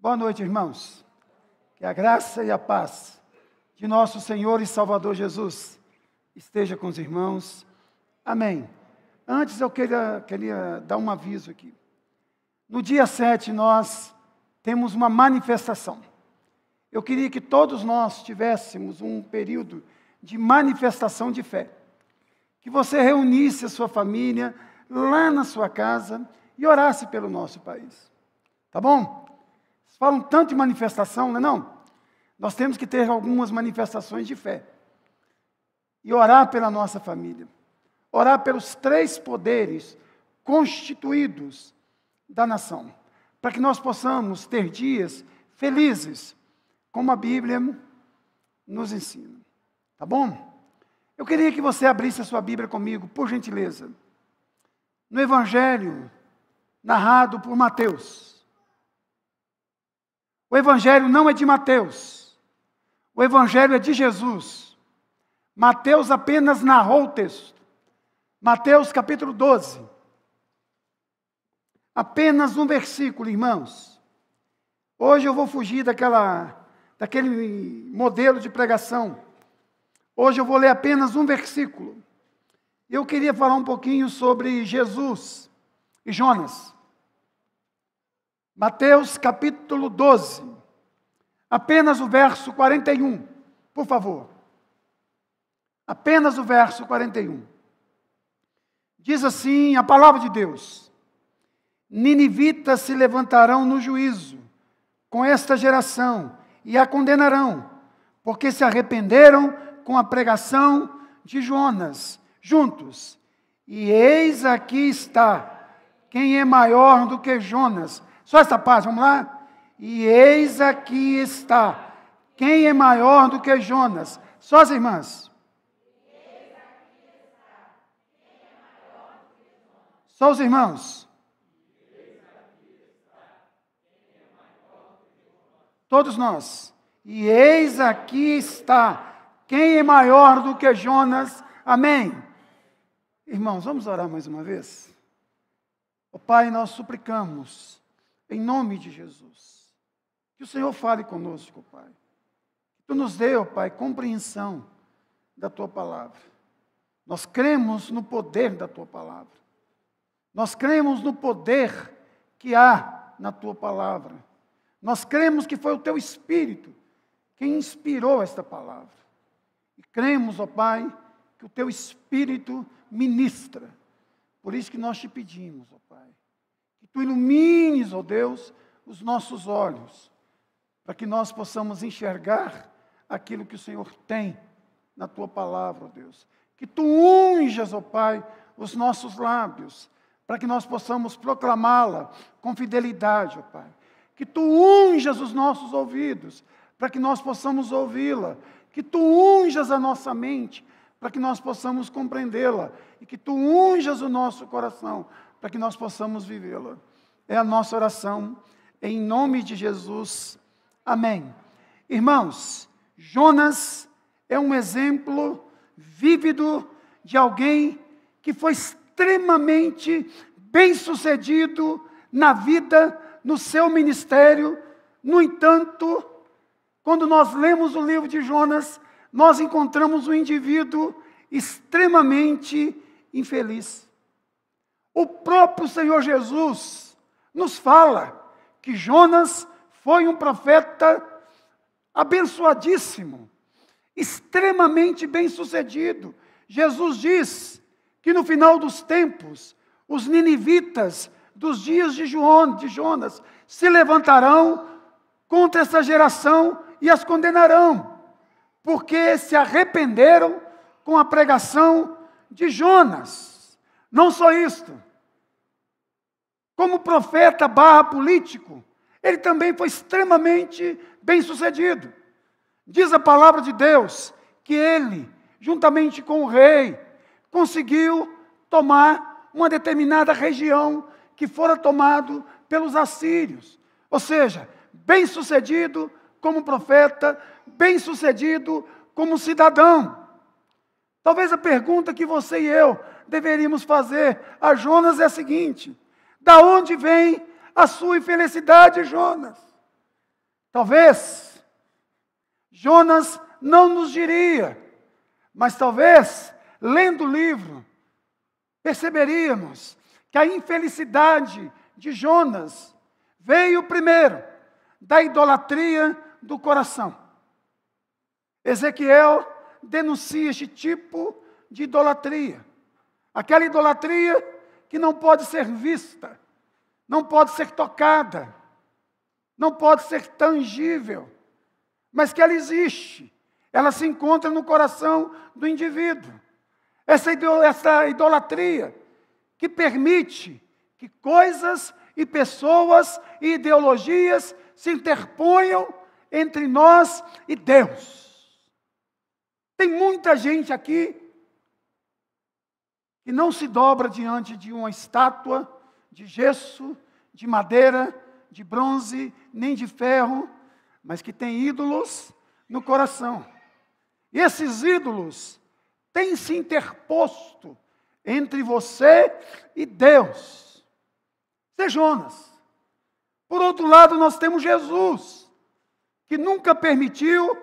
Boa noite, irmãos. Que a graça e a paz de nosso Senhor e Salvador Jesus esteja com os irmãos. Amém. Antes eu queria dar um aviso aqui. No dia 7 nós temos uma manifestação. Eu queria que todos nós tivéssemos um período de manifestação de fé. Que você reunisse a sua família lá na sua casa e orasse pelo nosso país. Tá bom? Falam tanto de manifestação, não é não? Nós temos que ter algumas manifestações de fé. E orar pela nossa família. Orar pelos 3 poderes constituídos da nação. Para que nós possamos ter dias felizes, como a Bíblia nos ensina. Tá bom? Eu queria que você abrisse a sua Bíblia comigo, por gentileza. No Evangelho narrado por Mateus. O Evangelho não é de Mateus. O Evangelho é de Jesus. Mateus apenas narrou o texto. Mateus capítulo 12. Apenas um versículo, irmãos. Hoje eu vou fugir daquele modelo de pregação. Hoje eu vou ler apenas um versículo. Eu queria falar um pouquinho sobre Jesus e Jonas. Mateus capítulo 12, apenas o verso 41, por favor. Apenas o verso 41. Diz assim a palavra de Deus: Ninivitas se levantarão no juízo com esta geração e a condenarão, porque se arrependeram com a pregação de Jonas, juntos. E eis aqui está, quem é maior do que Jonas? Só essa parte, vamos lá? E eis aqui está, quem é maior do que Jonas? Só as irmãs. Só os irmãos. Todos nós. E eis aqui está, quem é maior do que Jonas? Amém. Irmãos, vamos orar mais uma vez? Ó Pai, nós suplicamos, em nome de Jesus, que o Senhor fale conosco, Pai. Que Tu nos dê, ó Pai, compreensão da Tua palavra. Nós cremos no poder da Tua palavra. Nós cremos no poder que há na Tua palavra. Nós cremos que foi o Teu Espírito quem inspirou esta palavra. E cremos, ó Pai, que o Teu Espírito ministra. Por isso que nós Te pedimos, ó Pai, que Tu ilumines, ó Deus, os nossos olhos, para que nós possamos enxergar aquilo que o Senhor tem na Tua palavra, ó Deus. Que Tu unjas, ó Pai, os nossos lábios, para que nós possamos proclamá-la com fidelidade, ó Pai. Que Tu unjas os nossos ouvidos, para que nós possamos ouvi-la. Que Tu unjas a nossa mente, para que nós possamos compreendê-la. E que Tu unjas o nosso coração, para que nós possamos vivê-la. É a nossa oração, em nome de Jesus. Amém. Irmãos, Jonas é um exemplo vívido de alguém que foi extremamente bem-sucedido na vida, no seu ministério. No entanto, quando nós lemos o livro de Jonas, nós encontramos um indivíduo extremamente infeliz. O próprio Senhor Jesus nos fala que Jonas foi um profeta abençoadíssimo, extremamente bem-sucedido. Jesus diz que no final dos tempos, os ninivitas dos dias de Jonas se levantarão contra essa geração e as condenarão, porque se arrependeram com a pregação de Jonas. Não só isto, como profeta / político, ele também foi extremamente bem-sucedido. Diz a palavra de Deus que ele, juntamente com o rei, conseguiu tomar uma determinada região que fora tomado pelos assírios. Ou seja, bem-sucedido como profeta, bem-sucedido como cidadão. Talvez a pergunta que você e eu deveríamos fazer a Jonas é a seguinte: da onde vem a sua infelicidade, Jonas? Talvez Jonas não nos diria, mas talvez, lendo o livro, perceberíamos que a infelicidade de Jonas veio primeiro da idolatria do coração. Ezequiel denuncia este tipo de idolatria. Aquela idolatria que não pode ser vista, não pode ser tocada, não pode ser tangível, mas que ela existe. Ela se encontra no coração do indivíduo. Essa idolatria que permite que coisas e pessoas e ideologias se interponham entre nós e Deus. Tem muita gente aqui que não se dobra diante de uma estátua de gesso, de madeira, de bronze, nem de ferro, mas que tem ídolos no coração. E esses ídolos têm se interposto entre você e Deus. Isso é Jonas. Por outro lado, nós temos Jesus, que nunca permitiu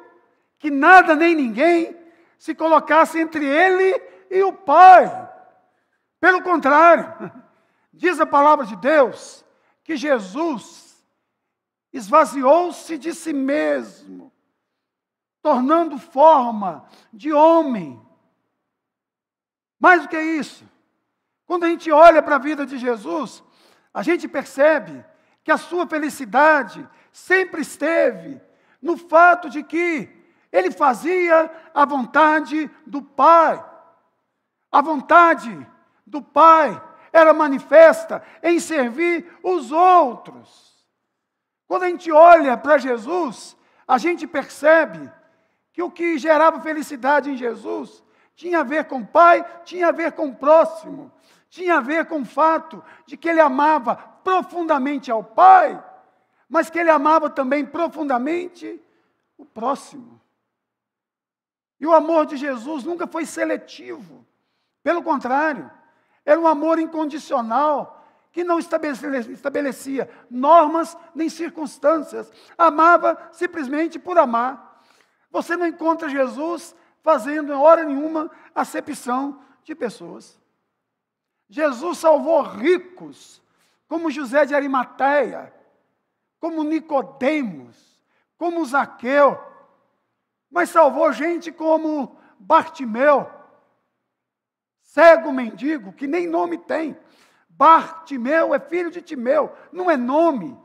que nada nem ninguém se colocasse entre ele e o Pai. Pelo contrário, diz a palavra de Deus que Jesus esvaziou-se de si mesmo, tornando forma de homem. Mais do que isso, quando a gente olha para a vida de Jesus, a gente percebe que a sua felicidade sempre esteve no fato de que ele fazia a vontade do Pai. A vontade do Pai era manifesta em servir os outros. Quando a gente olha para Jesus, a gente percebe que o que gerava felicidade em Jesus tinha a ver com o Pai, tinha a ver com o próximo, tinha a ver com o fato de que ele amava profundamente ao Pai, mas que ele amava também profundamente o próximo. E o amor de Jesus nunca foi seletivo. Pelo contrário, era um amor incondicional, que não estabelecia normas nem circunstâncias. Amava simplesmente por amar. Você não encontra Jesus fazendo, em hora nenhuma, acepção de pessoas. Jesus salvou ricos, como José de Arimateia, como Nicodemos, como Zaqueu, mas salvou gente como Bartimeu, cego mendigo, que nem nome tem. Bartimeu é filho de Timeu, não é nome.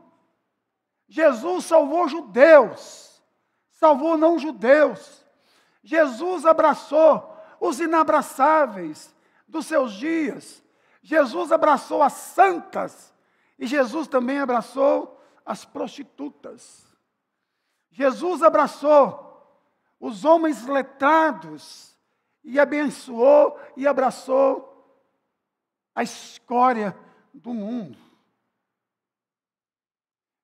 Jesus salvou judeus, salvou não judeus. Jesus abraçou os inabraçáveis dos seus dias. Jesus abraçou as santas e Jesus também abraçou as prostitutas. Jesus abraçou os homens letrados e abençoou e abraçou a escória do mundo.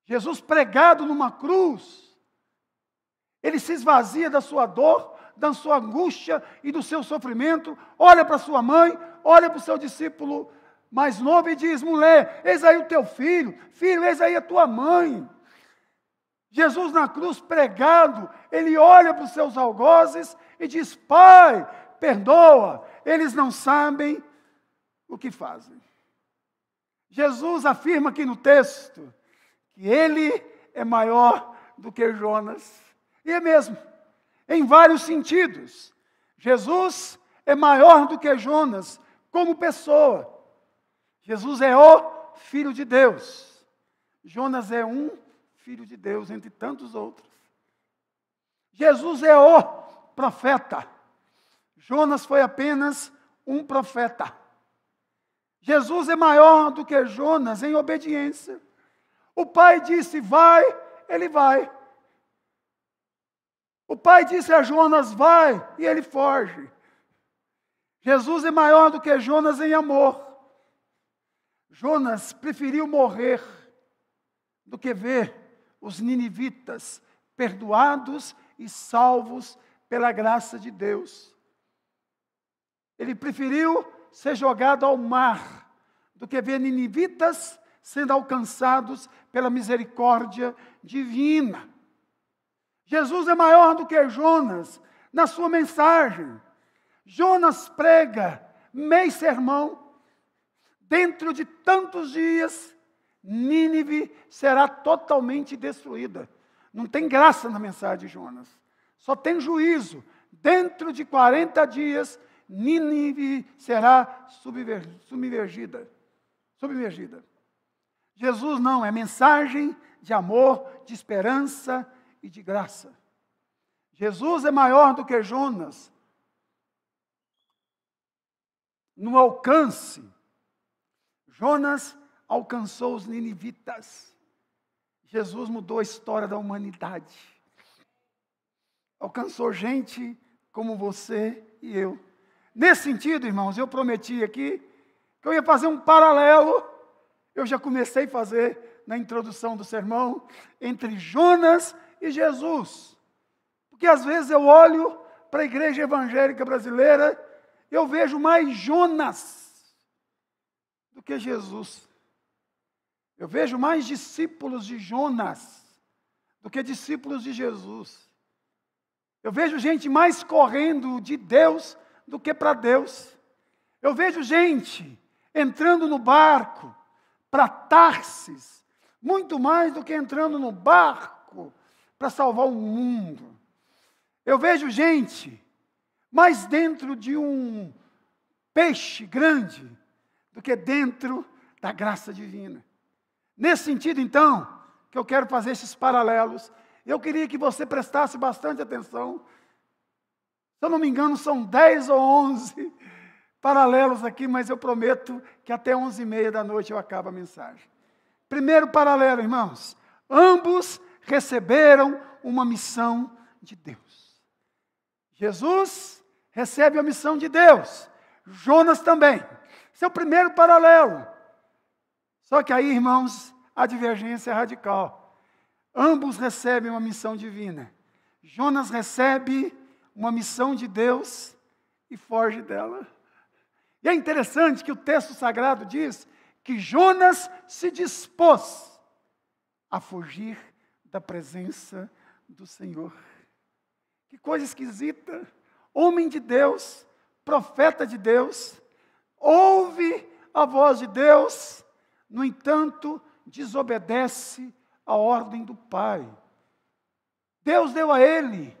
Jesus pregado numa cruz, ele se esvazia da sua dor, da sua angústia e do seu sofrimento, olha para sua mãe, olha para o seu discípulo mais novo e diz: mulher, eis aí o teu filho, filho, eis aí a tua mãe. Jesus na cruz pregado, ele olha para os seus algozes e diz: Pai, perdoa, eles não sabem o que fazem. Jesus afirma aqui no texto que ele é maior do que Jonas. E é mesmo, em vários sentidos. Jesus é maior do que Jonas como pessoa. Jesus é o Filho de Deus. Jonas é um Filho de Deus, entre tantos outros. Jesus é o profeta. Jonas foi apenas um profeta. Jesus é maior do que Jonas em obediência. O pai disse: vai, ele vai. O pai disse a Jonas: vai, e ele foge. Jesus é maior do que Jonas em amor. Jonas preferiu morrer do que ver os ninivitas perdoados e salvos pela graça de Deus. Ele preferiu ser jogado ao mar do que ver ninivitas sendo alcançados pela misericórdia divina. Jesus é maior do que Jonas na sua mensagem. Jonas prega meio sermão. Dentro de tantos dias, Nínive será totalmente destruída. Não tem graça na mensagem de Jonas. Só tem juízo. Dentro de 40 dias, Nínive será submergida. Jesus não, é mensagem de amor, de esperança e de graça. Jesus é maior do que Jonas no alcance. Jonas alcançou os ninivitas. Jesus mudou a história da humanidade. Alcançou gente como você e eu. Nesse sentido, irmãos, eu prometi aqui que eu ia fazer um paralelo. Eu já comecei a fazer na introdução do sermão entre Jonas e Jesus. Porque às vezes eu olho para a igreja evangélica brasileira, eu vejo mais Jonas do que Jesus. Eu vejo mais discípulos de Jonas do que discípulos de Jesus. Eu vejo gente mais correndo de Deus do que para Deus. Eu vejo gente entrando no barco para Tarsis, muito mais do que entrando no barco para salvar o mundo. Eu vejo gente mais dentro de um peixe grande do que dentro da graça divina. Nesse sentido, então, que eu quero fazer esses paralelos, eu queria que você prestasse bastante atenção. Se eu não me engano, são 10 ou 11 paralelos aqui, mas eu prometo que até 11h30 da noite eu acabo a mensagem. Primeiro paralelo, irmãos. Ambos receberam uma missão de Deus. Jesus recebe a missão de Deus. Jonas também. Esse é o primeiro paralelo. Só que aí, irmãos, a divergência é radical. Ambos recebem uma missão divina. Jonas recebe uma missão de Deus e foge dela. E é interessante que o texto sagrado diz que Jonas se dispôs a fugir da presença do Senhor. Que coisa esquisita. Homem de Deus, profeta de Deus, ouve a voz de Deus, no entanto, desobedece a ordem do Pai. Deus deu a ele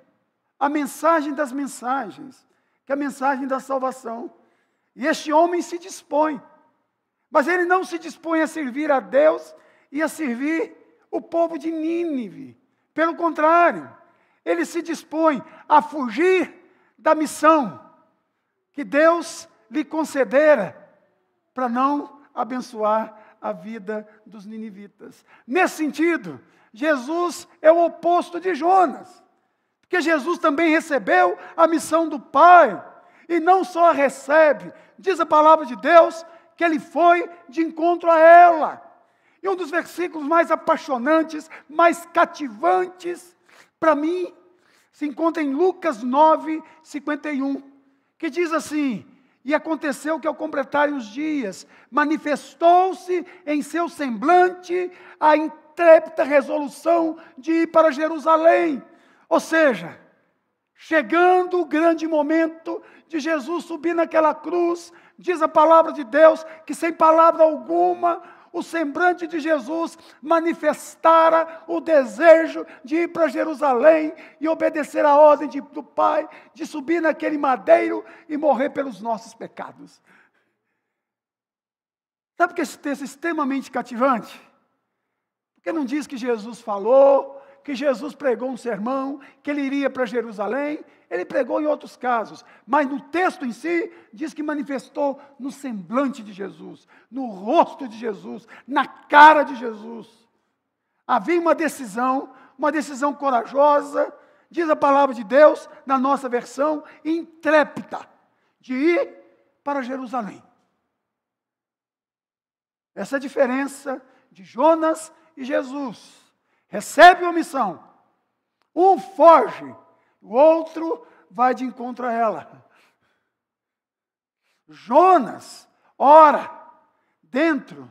a mensagem das mensagens, que é a mensagem da salvação. E este homem se dispõe. Mas ele não se dispõe a servir a Deus e a servir o povo de Nínive. Pelo contrário, ele se dispõe a fugir da missão que Deus lhe concedera para não abençoar a vida dos ninivitas. Nesse sentido, Jesus é o oposto de Jonas. Porque Jesus também recebeu a missão do Pai. E não só a recebe, diz a palavra de Deus, que ele foi de encontro a ela. E um dos versículos mais apaixonantes, mais cativantes, para mim, se encontra em Lucas 9:51, que diz assim: e aconteceu que ao completarem os dias, manifestou-se em seu semblante a intrépida resolução de ir para Jerusalém. Ou seja, chegando o grande momento de Jesus subir naquela cruz, diz a palavra de Deus que sem palavra alguma, o semblante de Jesus manifestara o desejo de ir para Jerusalém e obedecer a ordem do Pai, de subir naquele madeiro e morrer pelos nossos pecados. Sabe que esse texto é extremamente cativante? Porque não diz que Jesus falou, que Jesus pregou um sermão, que ele iria para Jerusalém. Ele pregou em outros casos, mas no texto em si, diz que manifestou no semblante de Jesus, no rosto de Jesus, na cara de Jesus. Havia uma decisão corajosa, diz a palavra de Deus, na nossa versão, intrépida, de ir para Jerusalém. Essa é a diferença de Jonas e Jesus. Recebe uma missão, um foge, o outro vai de encontro a ela. Jonas ora dentro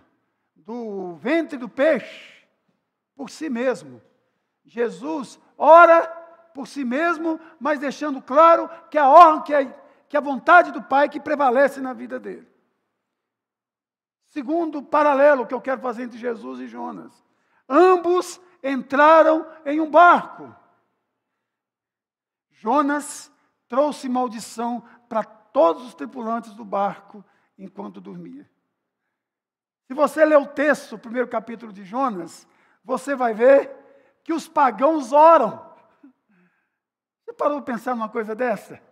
do ventre do peixe por si mesmo. Jesus ora por si mesmo, mas deixando claro que a ordem, que a vontade do Pai que prevalece na vida dele. Segundo paralelo que eu quero fazer entre Jesus e Jonas. Ambos entraram em um barco. Jonas trouxe maldição para todos os tripulantes do barco enquanto dormia. Se você ler o texto, o primeiro capítulo de Jonas, você vai ver que os pagãos oram. Você parou para pensar numa coisa dessa?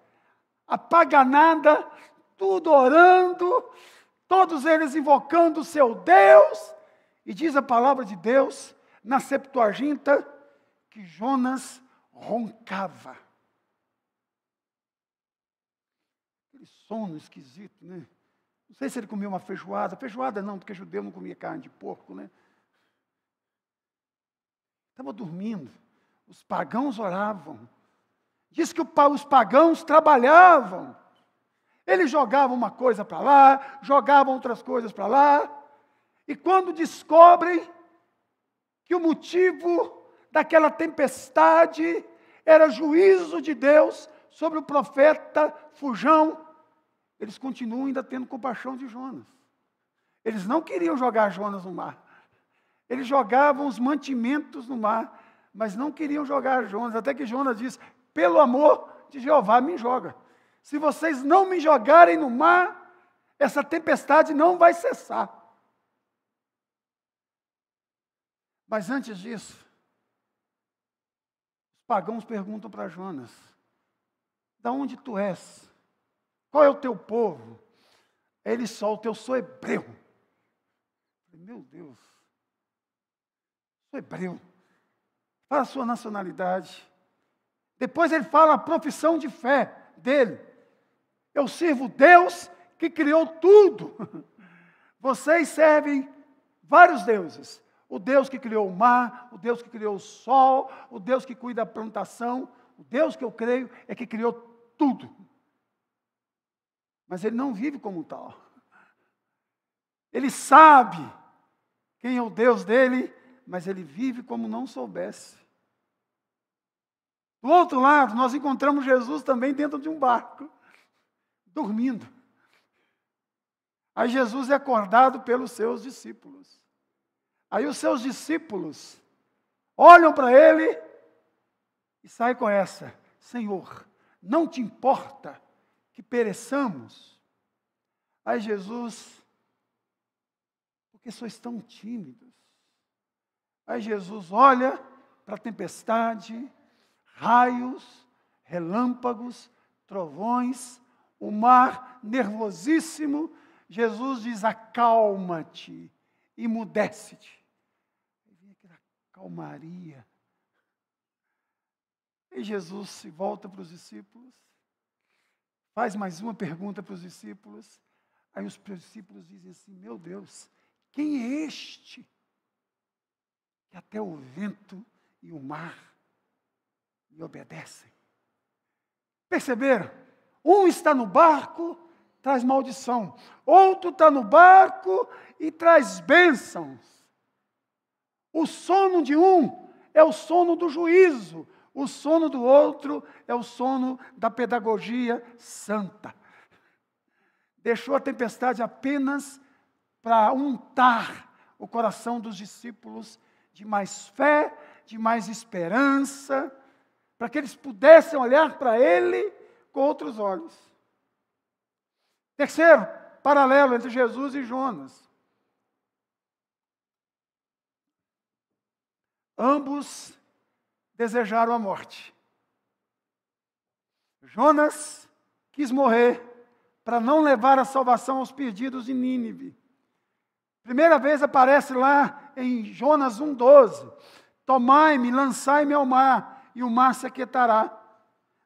A paganada, tudo orando, todos eles invocando o seu Deus. E diz a palavra de Deus, na Septuaginta, que Jonas roncava. Aquele sono esquisito, né? Não sei se ele comia uma feijoada. Feijoada não, porque judeu não comia carne de porco, né? Estava dormindo. Os pagãos oravam. Diz que os pagãos trabalhavam. Eles jogavam uma coisa para lá, jogavam outras coisas para lá. E quando descobrem que o motivo daquela tempestade era juízo de Deus sobre o profeta Fujão, eles continuam ainda tendo compaixão de Jonas. Eles não queriam jogar Jonas no mar. Eles jogavam os mantimentos no mar, mas não queriam jogar Jonas. Até que Jonas disse, pelo amor de Jeová, me joga. Se vocês não me jogarem no mar, essa tempestade não vai cessar. Mas antes disso, os pagãos perguntam para Jonas, da onde tu és? Qual é o teu povo? Ele solta, eu sou hebreu. Meu Deus, sou hebreu. Fala a sua nacionalidade. Depois ele fala a profissão de fé dele. Eu sirvo Deus que criou tudo. Vocês servem vários deuses. O Deus que criou o mar, o Deus que criou o sol, o Deus que cuida da plantação. O Deus que eu creio é que criou tudo. Mas ele não vive como tal. Ele sabe quem é o Deus dele, mas ele vive como não soubesse. Do outro lado, nós encontramos Jesus também dentro de um barco, dormindo. Aí Jesus é acordado pelos seus discípulos. Aí os seus discípulos olham para ele e saem com essa: Senhor, não te importa que pereçamos? Aí Jesus, porque sois tão tímidos? Aí Jesus olha para a tempestade, raios, relâmpagos, trovões, o mar nervosíssimo. Jesus diz: acalma-te, emudece-te. Aí vem aquela calmaria. E Jesus se volta para os discípulos, faz mais uma pergunta para os discípulos. Aí os discípulos dizem assim: meu Deus, quem é este que até o vento e o mar lhe obedecem? Perceberam? Um está no barco, traz maldição. Outro está no barco e traz bênçãos. O sono de um é o sono do juízo. O sono do outro é o sono da pedagogia santa. Deixou a tempestade apenas para untar o coração dos discípulos de mais fé, de mais esperança, para que eles pudessem olhar para ele com outros olhos. Terceiro paralelo entre Jesus e Jonas. Ambos desejaram a morte. Jonas quis morrer para não levar a salvação aos perdidos de Nínive. Primeira vez aparece lá em Jonas 1,12. Tomai-me, lançai-me ao mar, e o mar se aquietará.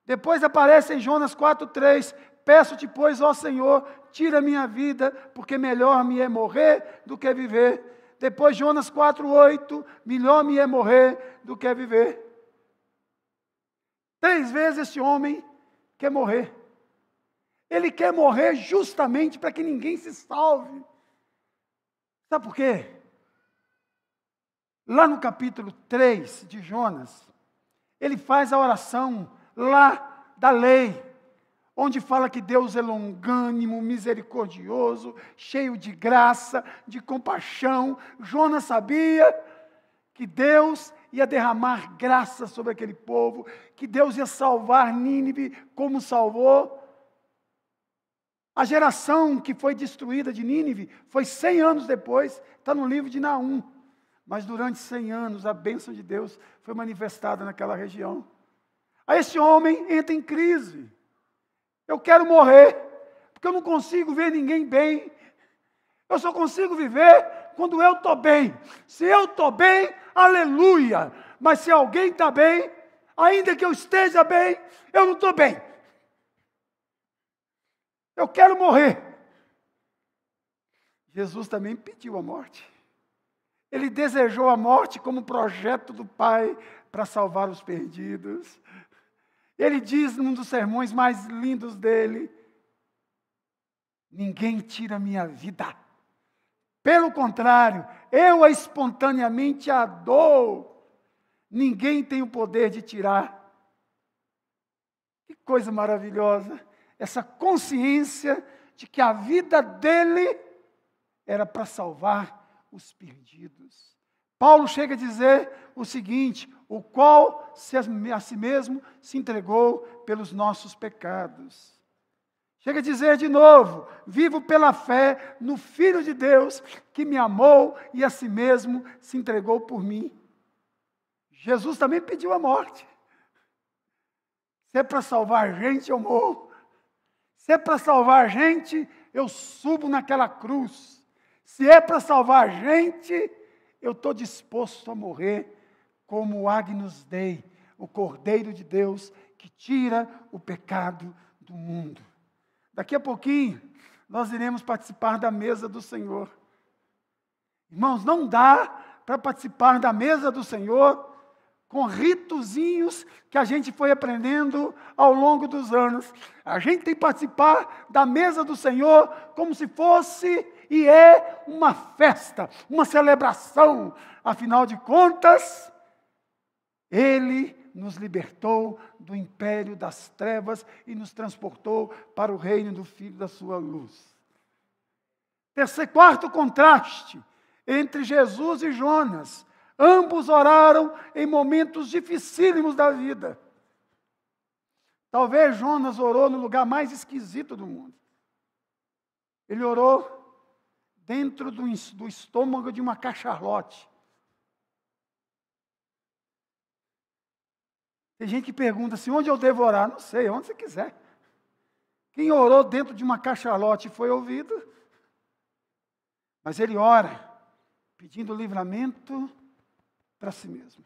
Depois aparece em Jonas 4,3. Peço-te, pois, ó Senhor, tira a minha vida, porque melhor me é morrer do que viver. Depois Jonas 4,8. Melhor me é morrer do que viver. 3 vezes esse homem quer morrer. Ele quer morrer justamente para que ninguém se salve. Sabe por quê? Lá no capítulo 3 de Jonas, Ele faz a oração lá da lei, onde fala que Deus é longânimo, misericordioso, cheio de graça, de compaixão. Jonas sabia que Deus ia derramar graça sobre aquele povo, que Deus ia salvar Nínive como salvou. A geração que foi destruída de Nínive foi 100 anos depois, está no livro de Naum. Mas durante 100 anos a bênção de Deus foi manifestada naquela região. Aí esse homem entra em crise. Eu quero morrer, porque eu não consigo ver ninguém bem. Eu só consigo viver quando eu estou bem. Se eu estou bem, aleluia. Mas se alguém está bem, ainda que eu esteja bem, eu não estou bem. Eu quero morrer. Jesus também pediu a morte. Ele desejou a morte como projeto do Pai para salvar os perdidos. Ele diz num dos sermões mais lindos dele: ninguém tira minha vida. Pelo contrário, eu a espontaneamente a dou. Ninguém tem o poder de tirar. Que coisa maravilhosa. Essa consciência de que a vida dele era para salvar os perdidos. Paulo chega a dizer o seguinte: o qual a si mesmo se entregou pelos nossos pecados. Chega a dizer de novo: vivo pela fé no Filho de Deus, que me amou e a si mesmo se entregou por mim. Jesus também pediu a morte. Se é para salvar gente, eu morro. Se é para salvar gente, eu subo naquela cruz. Se é para salvar gente, eu estou disposto a morrer como o Agnus Dei, o Cordeiro de Deus que tira o pecado do mundo. Daqui a pouquinho, nós iremos participar da mesa do Senhor. Irmãos, não dá para participar da mesa do Senhor com ritozinhos que a gente foi aprendendo ao longo dos anos. A gente tem que participar da mesa do Senhor como se fosse e é uma festa, uma celebração. Afinal de contas, Ele nos libertou do império das trevas e nos transportou para o reino do Filho da sua luz. Quarto contraste entre Jesus e Jonas. Ambos oraram em momentos dificílimos da vida. Talvez Jonas orou no lugar mais esquisito do mundo. Ele orou dentro do estômago de uma cachalote. Tem gente que pergunta assim: onde eu devo orar? Não sei, onde você quiser. Quem orou dentro de uma cachalote foi ouvido. Mas ele ora pedindo livramento para si mesmo.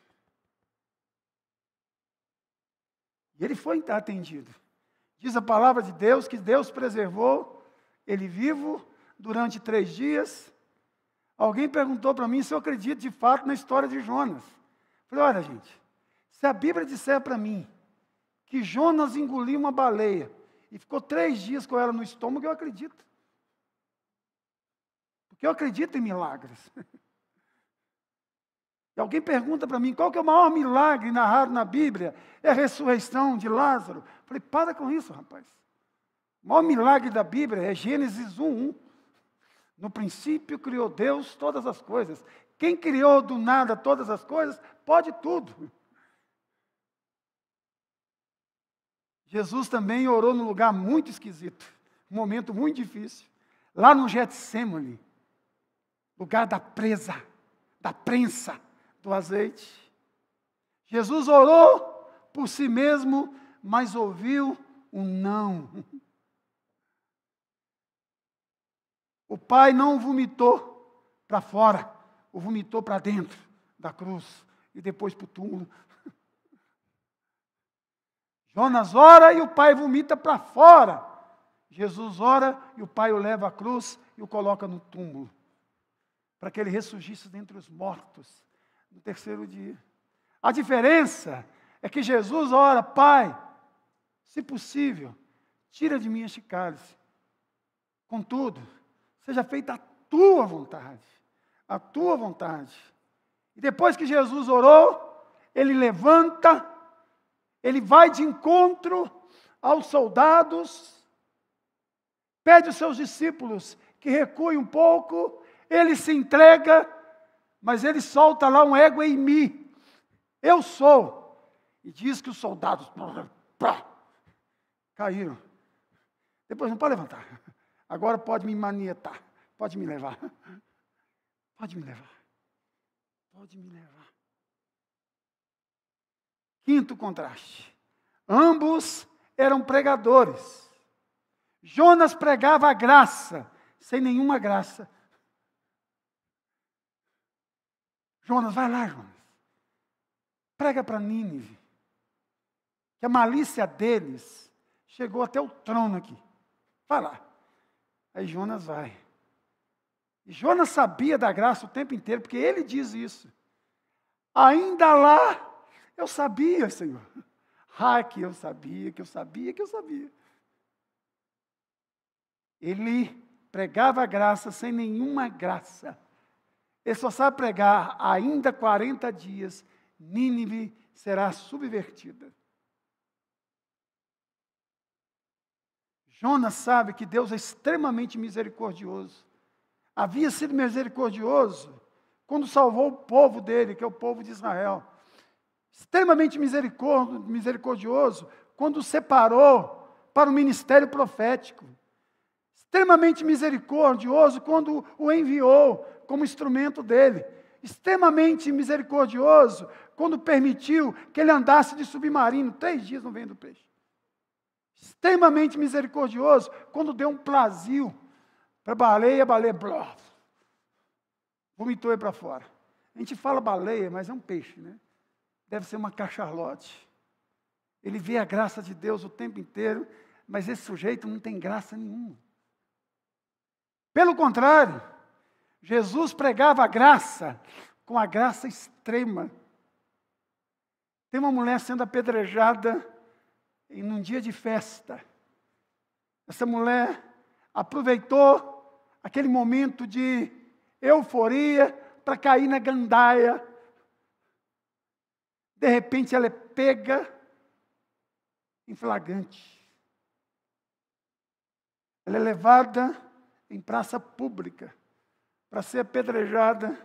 E ele foi atendido. Diz a palavra de Deus que Deus preservou ele vivo durante 3 dias. Alguém perguntou para mim se eu acredito de fato na história de Jonas. Falei: olha, gente, se a Bíblia disser para mim que Jonas engoliu uma baleia e ficou 3 dias com ela no estômago, eu acredito. Porque eu acredito em milagres. E alguém pergunta para mim qual que é o maior milagre narrado na Bíblia? É a ressurreição de Lázaro. Eu falei: para com isso, rapaz. O maior milagre da Bíblia é Gênesis 1:1. No princípio criou Deus todas as coisas. Quem criou do nada todas as coisas, pode tudo. Jesus também orou num lugar muito esquisito, um momento muito difícil, lá no Getsêmani, lugar da prensa do azeite. Jesus orou por si mesmo, mas ouviu um não. O Pai não o vomitou para fora, o vomitou para dentro da cruz e depois para o túmulo. Jonas ora e o Pai vomita para fora. Jesus ora e o Pai o leva à cruz e o coloca no túmulo, para que ele ressurgisse dentre os mortos no 3º dia. A diferença é que Jesus ora: Pai, se possível, tira de mim este cálice. Contudo, seja feita a tua vontade. A tua vontade. E depois que Jesus orou, ele levanta Ele vai de encontro aos soldados, pede aos seus discípulos que recuem um pouco, ele se entrega, mas ele solta lá um ego em mim. Eu sou. E diz que os soldados caíram. Depois não pode levantar. Agora pode me manietar. Pode me levar. Pode me levar. Pode me levar. Quinto contraste. Ambos eram pregadores. Jonas pregava a graça, sem nenhuma graça. Jonas, vai lá, Jonas. Prega para Nínive. Que a malícia deles chegou até o trono aqui. Vai lá. Aí Jonas vai. E Jonas sabia da graça o tempo inteiro, porque ele diz isso. Ainda lá, eu sabia, Senhor. Ah, que eu sabia, que eu sabia, que eu sabia. Ele pregava a graça sem nenhuma graça. Ele só sabe pregar, ainda 40 dias, Nínive será subvertida. Jonas sabe que Deus é extremamente misericordioso. Havia sido misericordioso quando salvou o povo dele, que é o povo de Israel. Extremamente misericordioso quando o separou para o ministério profético. Extremamente misericordioso quando o enviou como instrumento dele. Extremamente misericordioso quando permitiu que ele andasse de submarino 3 dias no ventre do peixe. Extremamente misericordioso quando deu um plazio para a baleia blá, vomitou ele para fora. A gente fala baleia, mas é um peixe, né? Deve ser uma cachalote. Ele vê a graça de Deus o tempo inteiro, mas esse sujeito não tem graça nenhuma. Pelo contrário, Jesus pregava a graça com a graça extrema. Tem uma mulher sendo apedrejada em um dia de festa. Essa mulher aproveitou aquele momento de euforia para cair na gandaia. De repente ela é pega em flagrante. Ela é levada em praça pública para ser apedrejada.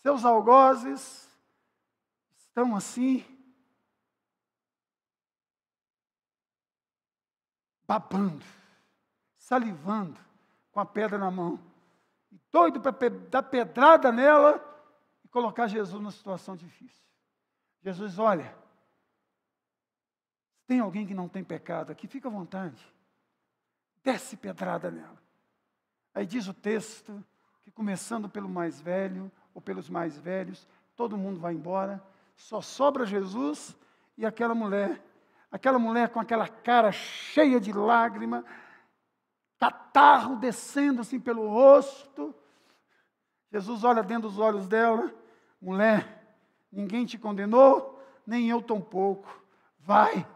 Seus algozes estão assim, babando, salivando, com a pedra na mão, doido para dar pedrada nela e colocar Jesus numa situação difícil. Jesus, olha, tem alguém que não tem pecado aqui, fica à vontade, desce pedrada nela. Aí diz o texto que começando pelo mais velho ou pelos mais velhos, todo mundo vai embora, só sobra Jesus e aquela mulher com aquela cara cheia de lágrima, catarro descendo assim pelo rosto. Jesus olha dentro dos olhos dela, mulher, ninguém te condenou, nem eu tampouco. Vai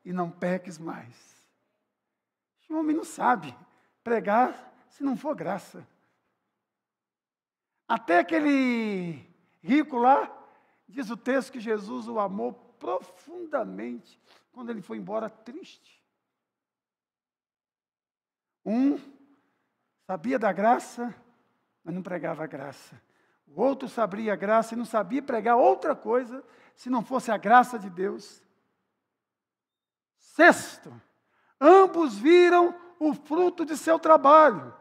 e não peques mais. O homem não sabe pregar se não for graça. Até aquele rico lá, diz o texto que Jesus o amou profundamente quando ele foi embora triste. Um sabia da graça, mas não pregava a graça. O outro sabia a graça e não sabia pregar outra coisa se não fosse a graça de Deus. Sexto, ambos viram o fruto de seu trabalho.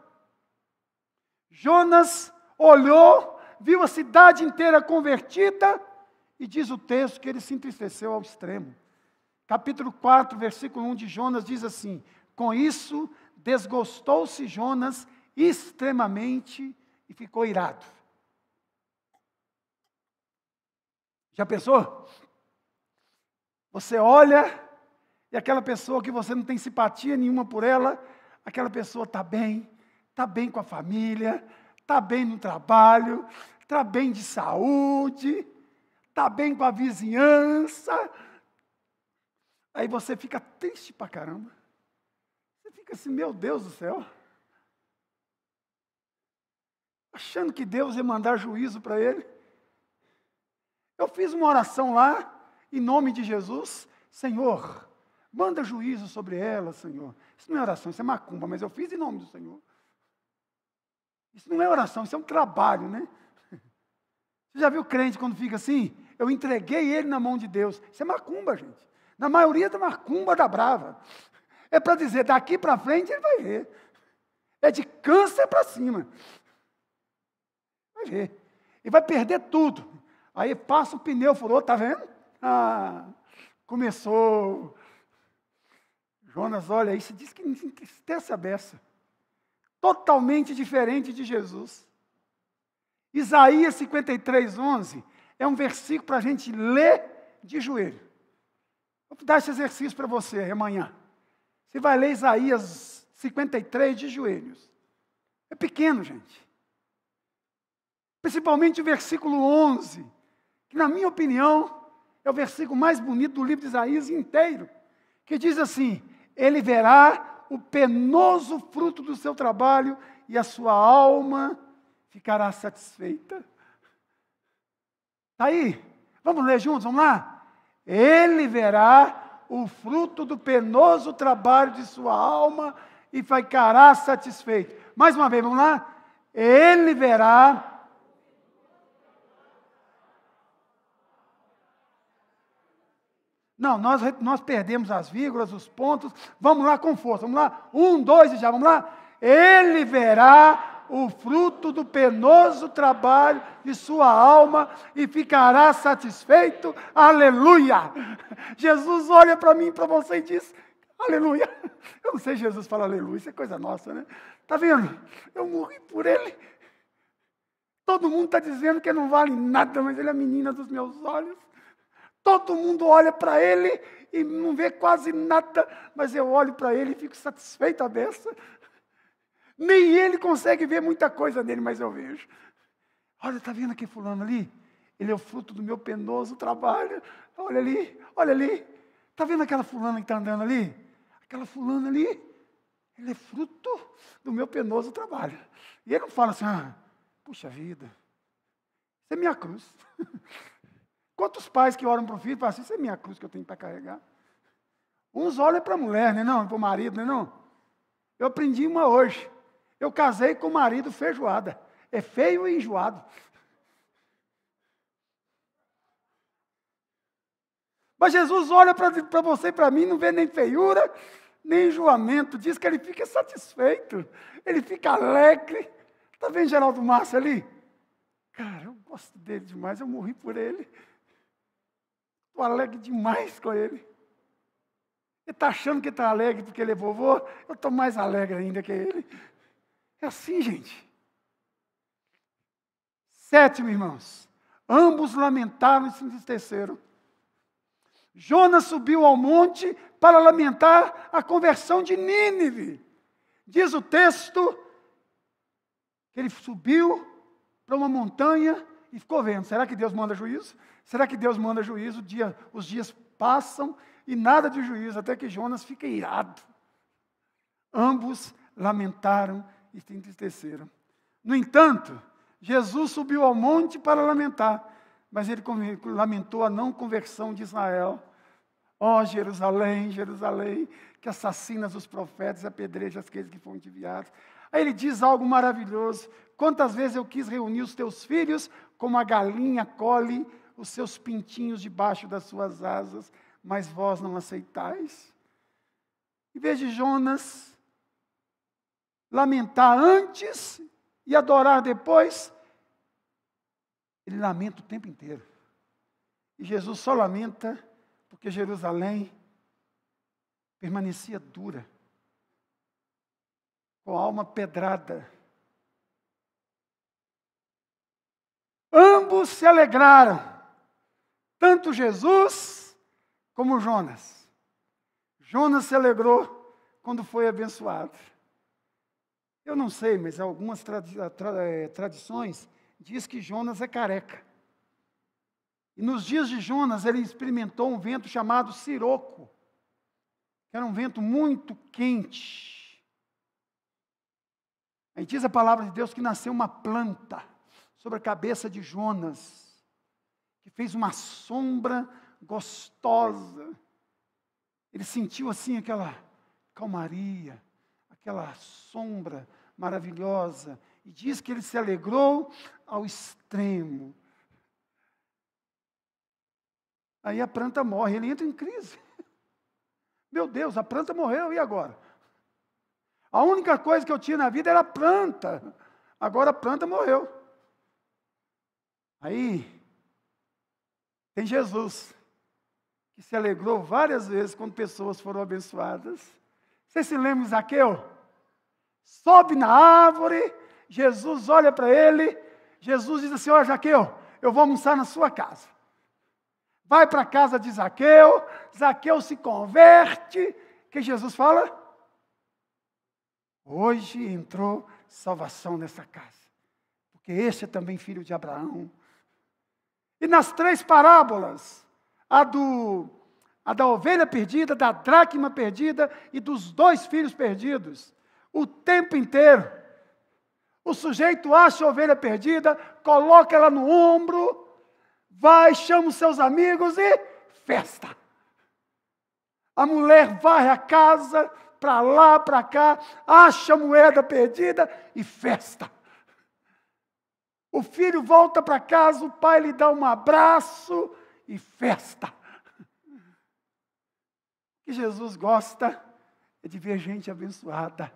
Jonas olhou, viu a cidade inteira convertida e diz o texto que ele se entristeceu ao extremo. Capítulo 4, versículo 1 de Jonas diz assim: com isso desgostou-se Jonas extremamente e ficou irado. Já pensou? Você olha e aquela pessoa que você não tem simpatia nenhuma por ela, aquela pessoa está bem com a família, está bem no trabalho, está bem de saúde, está bem com a vizinhança. Aí você fica triste pra caramba. Você fica assim, meu Deus do céu. Achando que Deus ia mandar juízo para ele. Eu fiz uma oração lá, em nome de Jesus. Senhor, manda juízo sobre ela, Senhor. Isso não é oração, isso é macumba, mas eu fiz em nome do Senhor. Isso não é oração, isso é um trabalho, né? Você já viu crente quando fica assim? Eu entreguei ele na mão de Deus. Isso é macumba, gente. Na maioria da macumba da brava. É para dizer, daqui para frente ele vai ver. É de câncer para cima. Vai ver. E vai perder tudo. Aí passa o pneu, furou, tá vendo? Começou. Jonas, olha, isso diz que entristece a beça. Totalmente diferente de Jesus. Isaías 53:11 é um versículo para a gente ler de joelho. Vou dar esse exercício para você amanhã. Você vai ler Isaías 53 de joelhos. É pequeno, gente. Principalmente o versículo 11, que na minha opinião é o versículo mais bonito do livro de Isaías inteiro, que diz assim: ele verá o penoso fruto do seu trabalho e a sua alma ficará satisfeita. Está aí? Vamos ler juntos, vamos lá? Ele verá o fruto do penoso trabalho de sua alma e ficará satisfeito. Mais uma vez, vamos lá? Ele verá. Não, nós perdemos as vírgulas, os pontos. Vamos lá com força. Vamos lá. 1, 2 e já. Vamos lá. Ele verá o fruto do penoso trabalho de sua alma e ficará satisfeito. Aleluia! Jesus olha para mim e para você e diz, aleluia. Eu não sei se Jesus fala aleluia, isso é coisa nossa, né? Está vendo? Eu morri por ele. Todo mundo está dizendo que ele não vale nada, mas ele é a menina dos meus olhos. Todo mundo olha para ele e não vê quase nada, mas eu olho para ele e fico satisfeito a beça. Nem ele consegue ver muita coisa nele, mas eu vejo. Olha, está vendo aquele fulano ali? Ele é o fruto do meu penoso trabalho. Olha ali, olha ali. Está vendo aquela fulana que está andando ali? Aquela fulana ali, ele é fruto do meu penoso trabalho. E ele não fala assim, puxa vida, isso é minha cruz. Quantos pais que oram para o filho falam assim, isso é minha cruz que eu tenho para carregar? Uns olham para a mulher, né, não? Para o marido, né, não? Eu aprendi uma hoje. Eu casei com o marido feijoada. É feio e enjoado. Mas Jesus olha para você e para mim, não vê nem feiura, nem enjoamento. Diz que ele fica satisfeito. Ele fica alegre. Está vendo Geraldo Márcio ali? Cara, eu gosto dele demais, eu morri por ele. Estou alegre demais com ele. Ele está achando que está alegre porque ele é vovô? Eu estou mais alegre ainda que ele. É assim, gente. 7, irmãos. Ambos lamentaram e se entristeceram. Jonas subiu ao monte para lamentar a conversão de Nínive. Diz o texto que ele subiu para uma montanha e ficou vendo. Será que Deus manda juízo? Será que Deus manda juízo? Os dias passam e nada de juízo, até que Jonas fica irado. Ambos lamentaram e se entristeceram. No entanto, Jesus subiu ao monte para lamentar, mas ele lamentou a não conversão de Israel. Ó Jerusalém, Jerusalém, que assassinas os profetas e apedrejas aqueles que foram te enviados. Aí ele diz algo maravilhoso. Quantas vezes eu quis reunir os teus filhos, como a galinha colhe os seus pintinhos debaixo das suas asas, mas vós não aceitais. Em vez de Jonas lamentar antes e adorar depois, ele lamenta o tempo inteiro. E Jesus só lamenta porque Jerusalém permanecia dura, com a alma pedrada. Ambos se alegraram, tanto Jesus como Jonas. Jonas se alegrou quando foi abençoado. Eu não sei, mas algumas tradições diz que Jonas é careca. E nos dias de Jonas, ele experimentou um vento chamado siroco, que era um vento muito quente. Aí diz a palavra de Deus que nasceu uma planta sobre a cabeça de Jonas, que fez uma sombra gostosa. Ele sentiu assim aquela calmaria, aquela sombra maravilhosa. E diz que ele se alegrou ao extremo. Aí a planta morre, ele entra em crise. Meu Deus, a planta morreu, e agora? A única coisa que eu tinha na vida era a planta. Agora a planta morreu. Aí, tem Jesus, que se alegrou várias vezes quando pessoas foram abençoadas. Vocês se lembram de Zaqueu? Sobe na árvore, Jesus olha para ele, Jesus diz assim: olha, Zaqueu, eu vou almoçar na sua casa. Vai para a casa de Zaqueu, Zaqueu se converte. O que Jesus fala? Hoje entrou salvação nessa casa, porque este é também filho de Abraão. E nas 3 parábolas, a da ovelha perdida, da dracma perdida e dos 2 filhos perdidos, o tempo inteiro, o sujeito acha a ovelha perdida, coloca ela no ombro, vai, chama os seus amigos e festa. A mulher varre a casa, para lá, para cá, acha a moeda perdida e festa. O filho volta para casa, o pai lhe dá um abraço e festa. O que Jesus gosta é de ver gente abençoada.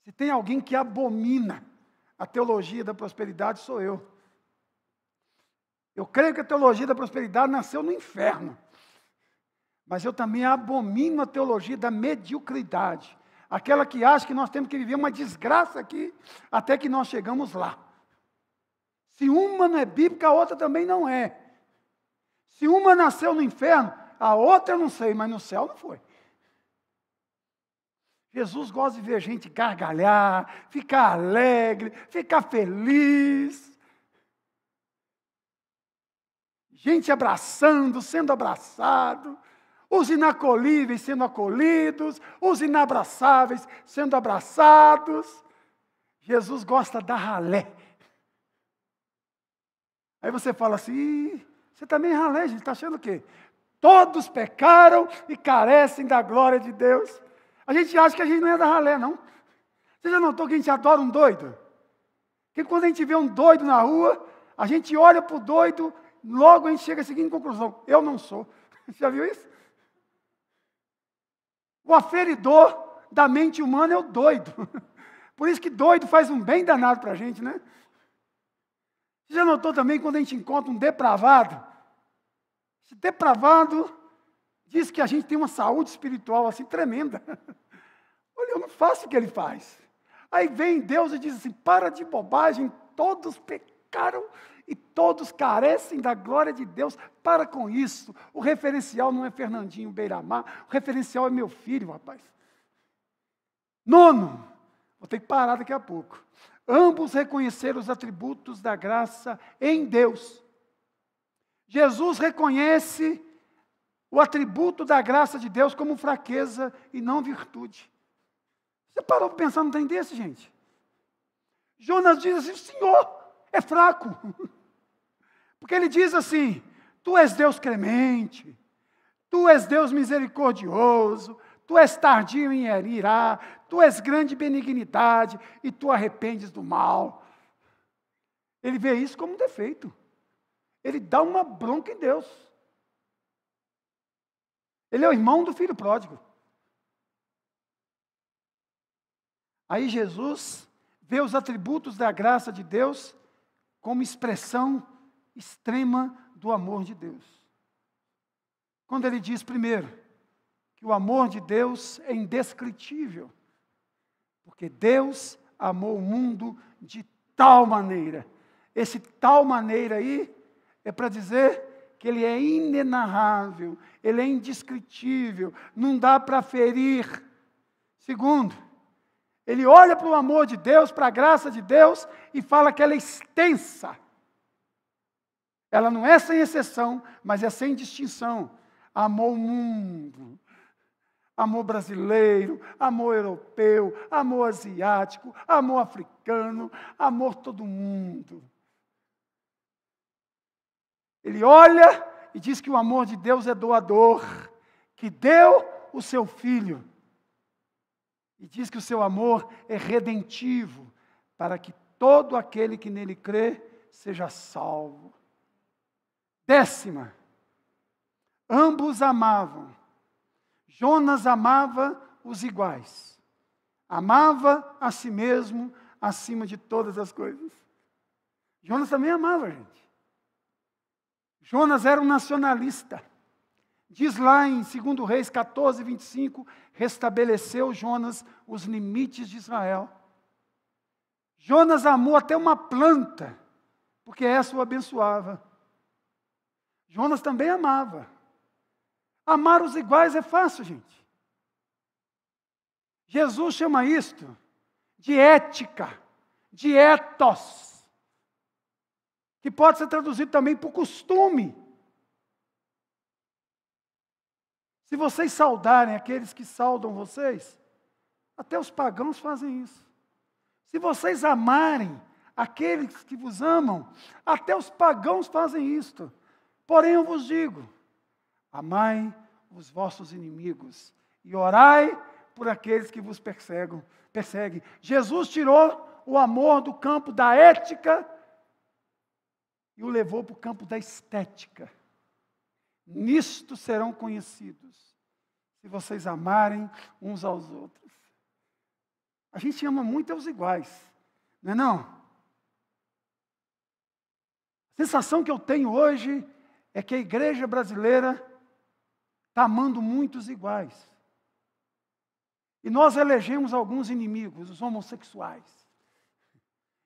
Se tem alguém que abomina a teologia da prosperidade, sou eu. Eu creio que a teologia da prosperidade nasceu no inferno. Mas eu também abomino a teologia da mediocridade. Aquela que acha que nós temos que viver uma desgraça aqui, até que nós chegamos lá. Se uma não é bíblica, a outra também não é. Se uma nasceu no inferno, a outra eu não sei, mas no céu não foi. Jesus gosta de ver a gente gargalhar, ficar alegre, ficar feliz. Gente abraçando, sendo abraçado. Os inacolíveis sendo acolhidos, os inabraçáveis sendo abraçados. Jesus gosta da ralé. Aí você fala assim: você também é ralé, gente, está achando o quê? Todos pecaram e carecem da glória de Deus. A gente acha que a gente não é da ralé, não. Você já notou que a gente adora um doido? Que quando a gente vê um doido na rua, a gente olha para o doido, logo a gente chega à seguinte conclusão: eu não sou. Você já viu isso? O aferidor da mente humana é o doido. Por isso que doido faz um bem danado para a gente, né? Você já notou também quando a gente encontra um depravado? Esse depravado diz que a gente tem uma saúde espiritual assim tremenda. Olha, eu não faço o que ele faz. Aí vem Deus e diz assim: para de bobagem, todos pecaram e todos carecem da glória de Deus. Para com isso. O referencial não é Fernandinho Beiramar, o referencial é meu filho, rapaz. 9, vou ter que parar daqui a pouco. Ambos reconheceram os atributos da graça em Deus. Jesus reconhece o atributo da graça de Deus como fraqueza e não virtude. Você parou para pensar num trem desse, gente? Jonas diz assim: o Senhor é fraco. Porque ele diz assim: tu és Deus clemente, tu és Deus misericordioso, tu és tardio em irar, tu és grande benignidade e tu arrependes do mal. Ele vê isso como um defeito. Ele dá uma bronca em Deus. Ele é o irmão do filho pródigo. Aí Jesus vê os atributos da graça de Deus como expressão extrema do amor de Deus. Quando ele diz, primeiro, que o amor de Deus é indescritível, porque Deus amou o mundo de tal maneira. Esse tal maneira aí é para dizer que ele é inenarrável, ele é indescritível, não dá para ferir. Segundo, ele olha para o amor de Deus, para a graça de Deus, e fala que ela é extensa. Ela não é sem exceção, mas é sem distinção. Amou o mundo, amor brasileiro, amor europeu, amor asiático, amor africano, africano, amor todo mundo. Ele olha e diz que o amor de Deus é doador, que deu o seu Filho. E diz que o seu amor é redentivo, para que todo aquele que nele crê seja salvo. 10ª, ambos amavam. Jonas amava os iguais. Amava a si mesmo acima de todas as coisas. Jonas também amava, gente. Jonas era um nacionalista. Diz lá em 2 Reis 14, 25, restabeleceu Jonas os limites de Israel. Jonas amou até uma planta, porque essa o abençoava. Jonas também amava. Amar os iguais é fácil, gente. Jesus chama isto de ética, de ethos, que pode ser traduzido também por costume. Se vocês saudarem aqueles que saudam vocês, até os pagãos fazem isso. Se vocês amarem aqueles que vos amam, até os pagãos fazem isto. Porém eu vos digo, amai os vossos inimigos e orai por aqueles que vos perseguem. Jesus tirou o amor do campo da ética e o levou para o campo da estética. Nisto serão conhecidos, se vocês amarem uns aos outros. A gente ama muito aos iguais, não é não? A sensação que eu tenho hoje é que a igreja brasileira está amando muitos iguais. E nós elegemos alguns inimigos, os homossexuais.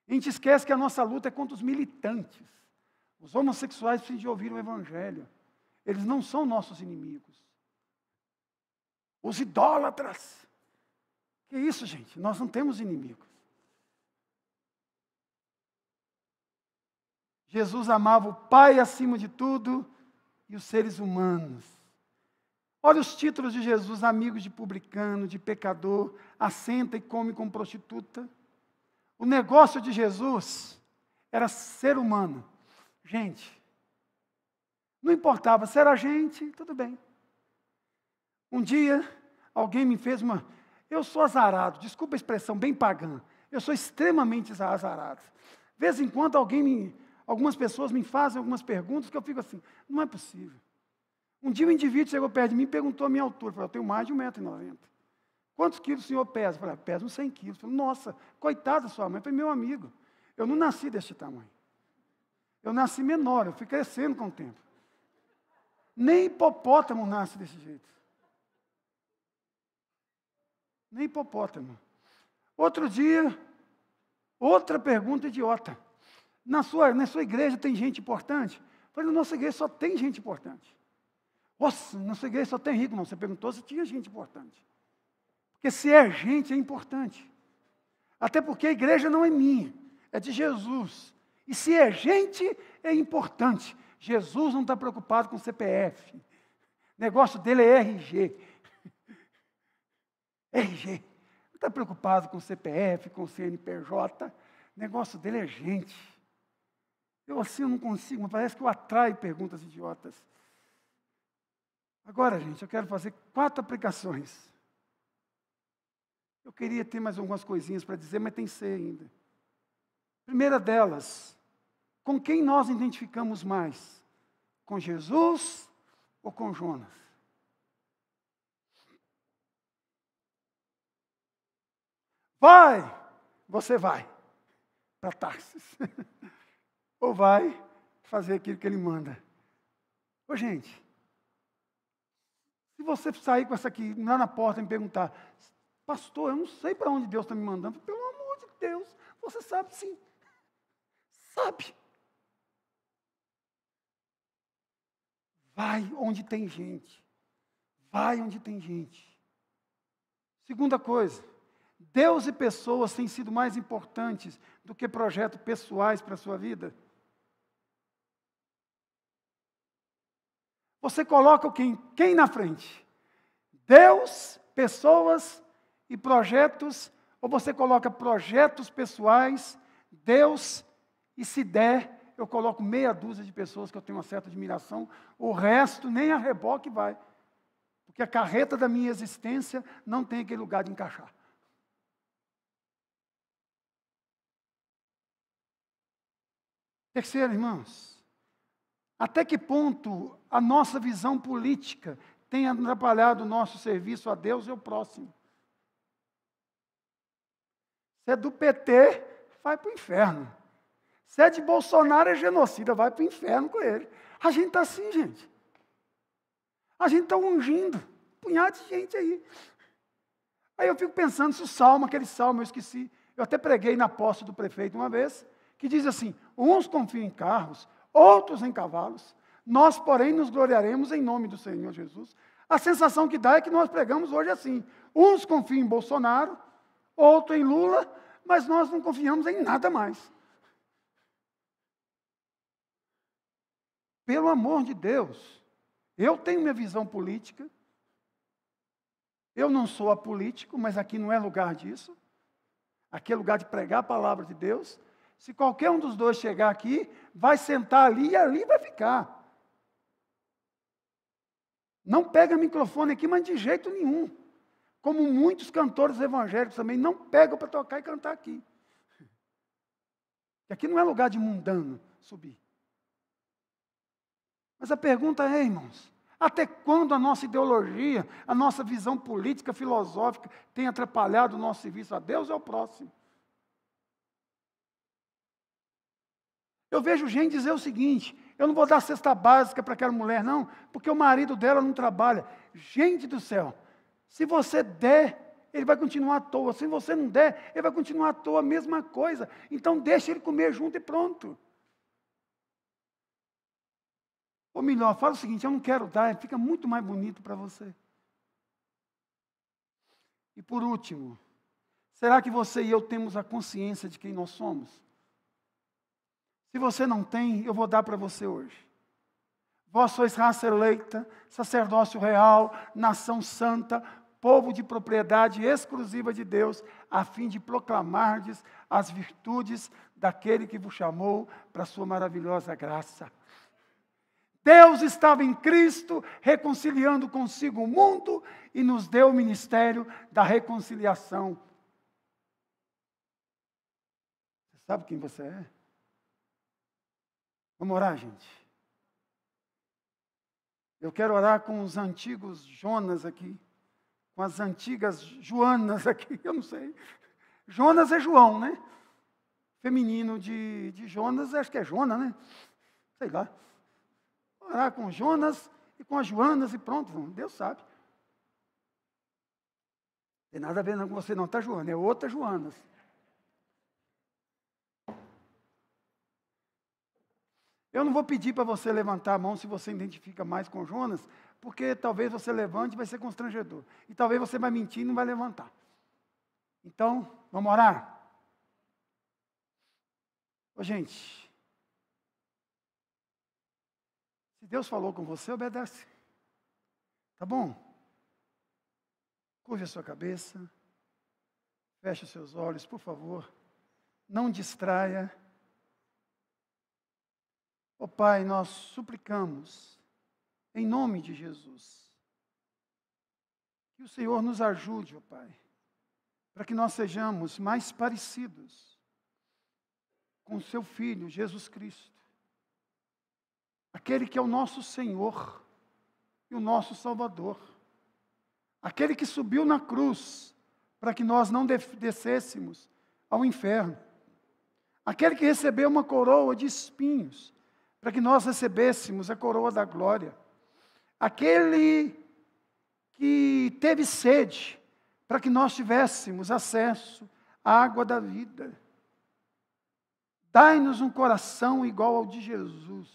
A gente esquece que a nossa luta é contra os militantes. Os homossexuais precisam de ouvir o Evangelho. Eles não são nossos inimigos. Os idólatras. Que isso, gente? Nós não temos inimigos. Jesus amava o Pai acima de tudo e os seres humanos. Olha os títulos de Jesus: amigo de publicano, de pecador, assenta e come com prostituta. O negócio de Jesus era ser humano. Gente, não importava se era gente, tudo bem. Um dia, alguém me fez uma... Eu sou azarado, desculpa a expressão bem pagã. Eu sou extremamente azarado. De vez em quando algumas pessoas me fazem algumas perguntas que eu fico assim, não é possível. Um dia um indivíduo chegou perto de mim e perguntou a minha altura. Eu falei, eu tenho mais de 1,90 m. Quantos quilos o senhor pesa? Eu falei, peso uns 100 quilos. Eu falei, nossa, coitada da sua mãe, foi meu amigo. Eu não nasci deste tamanho. Eu nasci menor, eu fui crescendo com o tempo. Nem hipopótamo nasce desse jeito. Nem hipopótamo. Outro dia, outra pergunta idiota. Na sua igreja tem gente importante? Eu falei, na nossa igreja só tem gente importante. Nossa, na sua igreja só tem rico. Não, você perguntou se tinha gente importante. Porque se é gente, é importante. Até porque a igreja não é minha, é de Jesus. E se é gente, é importante. Jesus não está preocupado com CPF. O negócio dele é RG. RG. Não está preocupado com CPF, com CNPJ. O negócio dele é gente. Eu assim eu não consigo, mas parece que eu atraio perguntas idiotas. Agora, gente, eu quero fazer 4 aplicações. Eu queria ter mais algumas coisinhas para dizer, mas tem que ser ainda. Primeira delas, com quem nós identificamos mais? Com Jesus ou com Jonas? Você vai para Tarsis. Ou vai fazer aquilo que ele manda. Ô, gente, se você sair com essa aqui lá na porta e me perguntar, pastor, eu não sei para onde Deus está me mandando. Pelo amor de Deus, você sabe sim. Sabe. Vai onde tem gente. Vai onde tem gente. Segunda coisa, Deus e pessoas têm sido mais importantes do que projetos pessoais para a sua vida. Você coloca quem na frente? Deus, pessoas e projetos Ou você coloca projetos pessoais, Deus, e se der, eu coloco meia dúzia de pessoas que eu tenho uma certa admiração, o resto nem a reboque vai. Porque a carreta da minha existência não tem aquele lugar de encaixar. Terceiro, irmãos, até que ponto a nossa visão política tem atrapalhado o nosso serviço a Deus e ao próximo? Se é do PT, vai para o inferno. Se é de Bolsonaro, é genocida, vai para o inferno com ele. A gente está assim, gente. A gente está ungindo um punhado de gente aí. Aí eu fico pensando se o salmo, aquele salmo, eu esqueci. Eu até preguei na posse do prefeito uma vez, que diz assim, uns confiam em carros, outros em cavalos. Nós, porém, nos gloriaremos em nome do Senhor Jesus. A sensação que dá é que nós pregamos hoje assim. Uns confiam em Bolsonaro, outros em Lula, mas nós não confiamos em nada mais. Pelo amor de Deus, eu tenho minha visão política, eu não sou apolítico, mas aqui não é lugar disso. Aqui é lugar de pregar a palavra de Deus. Se qualquer um dos dois chegar aqui, vai sentar ali e ali vai ficar. Não pega microfone aqui, mas de jeito nenhum. Como muitos cantores evangélicos também não pegam para tocar e cantar aqui. Aqui não é lugar de mundano subir. Mas a pergunta é, irmãos, até quando a nossa ideologia, a nossa visão política, filosófica, tem atrapalhado o nosso serviço a Deus e ao próximo? Eu vejo gente dizer o seguinte, eu não vou dar cesta básica para aquela mulher não, porque o marido dela não trabalha. Gente do céu, se você der, ele vai continuar à toa. Se você não der, ele vai continuar à toa, a mesma coisa. Então deixa ele comer junto e pronto. Ou melhor, fala o seguinte, eu não quero dar, fica muito mais bonito para você. E por último, será que você e eu temos a consciência de quem nós somos? Se você não tem, eu vou dar para você hoje. Vós sois raça eleita, sacerdócio real, nação santa, povo de propriedade exclusiva de Deus, a fim de proclamardes as virtudes daquele que vos chamou para a sua maravilhosa graça. Deus estava em Cristo, reconciliando consigo o mundo e nos deu o ministério da reconciliação. Você sabe quem você é? Vamos orar, gente. Eu quero orar com os antigos Jonas aqui, com as antigas Joanas aqui, eu não sei. Jonas é João, né? Feminino de Jonas, acho que é Jona, né? Sei lá. Orar com Jonas e com as Joanas e pronto, Deus sabe. Tem nada a ver com você não, tá, Joana? É outra Joanas. Eu não vou pedir para você levantar a mão se você identifica mais com Jonas, porque talvez você levante e vai ser constrangedor. E talvez você vai mentir e não vai levantar. Então, vamos orar? Ô, gente, se Deus falou com você, obedece. Tá bom? Curve a sua cabeça. Feche os seus olhos, por favor. Não distraia. Ó Pai, nós suplicamos, em nome de Jesus, que o Senhor nos ajude, ó Pai, para que nós sejamos mais parecidos com o Seu Filho, Jesus Cristo, aquele que é o nosso Senhor e o nosso Salvador, aquele que subiu na cruz para que nós não descêssemos ao inferno, aquele que recebeu uma coroa de espinhos, para que nós recebêssemos a coroa da glória. Aquele que teve sede, para que nós tivéssemos acesso à água da vida. Dai-nos um coração igual ao de Jesus.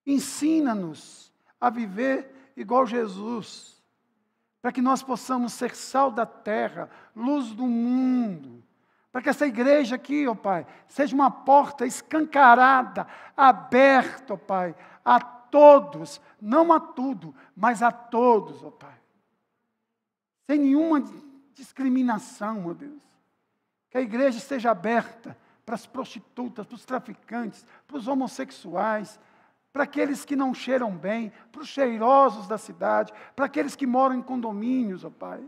Ensina-nos a viver igual Jesus, para que nós possamos ser sal da terra, luz do mundo, para que essa igreja aqui, ó Pai, seja uma porta escancarada, aberta, ó Pai, a todos, não a tudo, mas a todos, ó Pai. Sem nenhuma discriminação, ó Deus. Que a igreja esteja aberta para as prostitutas, para os traficantes, para os homossexuais, para aqueles que não cheiram bem, para os cheirosos da cidade, para aqueles que moram em condomínios, ó Pai.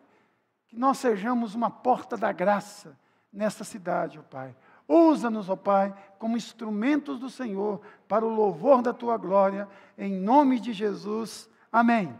Que nós sejamos uma porta da graça nesta cidade, ó Pai. Usa-nos, ó Pai, como instrumentos do Senhor para o louvor da Tua glória, em nome de Jesus. Amém.